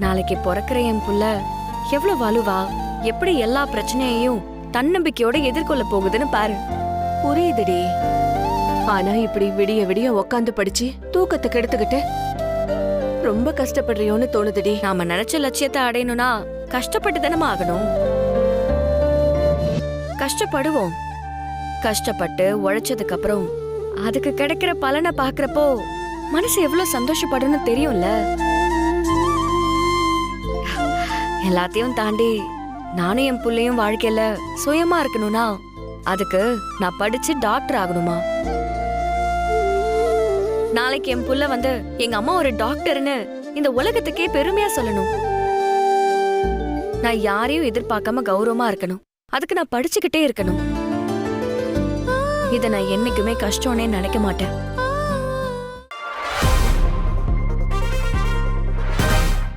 நாளைக்கு பிறக்கிற என் புள்ள எவ்வளவு வலுவா எப்படி எல்லா பிரச்சனையையும் தன்னம்பிக்கையோட எதிர்கொள்ள போகுதுன்னு பாரு. புரியுதுடி. ஆனா இப்படி விடிய விடிய உக்காந்து படிச்சு தூக்கத்தை கெடுத்துக்கிட்டு ரொம்ப கஷ்டப்படுறியோன்னு தோணுதுடி. நாம நினைச்ச லட்சியத்தை அடையணும்னா கஷ்டப்பட்டு தானே ஆகணும். கஷ்டப்படுவோம். கஷ்டப்பட்டு உழைச்சதுக்கு அப்புறம் அதுக்கு கிடைக்கிற பலனை பாக்குறப்போ மனசு எவ்வளவு சந்தோஷப்படும்னு தெரியும்ல. எல்லாத்தையும் தாண்டி நானும் என் புள்ளையும் வாழ்க்கையில சுயமா இருக்கணும்னா அதுக்கு நான் படிச்சு டாக்டர் ஆகணுமா? நாளைக்கு என் புள்ள வந்து எங்க அம்மா ஒரு டாக்டர்னு இந்த உலகத்துக்கே பெருமையா சொல்லணும். நான் யாரையும் எதிர்பார்க்காம கௌரவமா இருக்கணும். அதுக்கு நான் படிச்சுக்கிட்டே இருக்கணும். இத நான் என்னைக்குமே கஷ்டம்னே நினைக்க மாட்டேன்.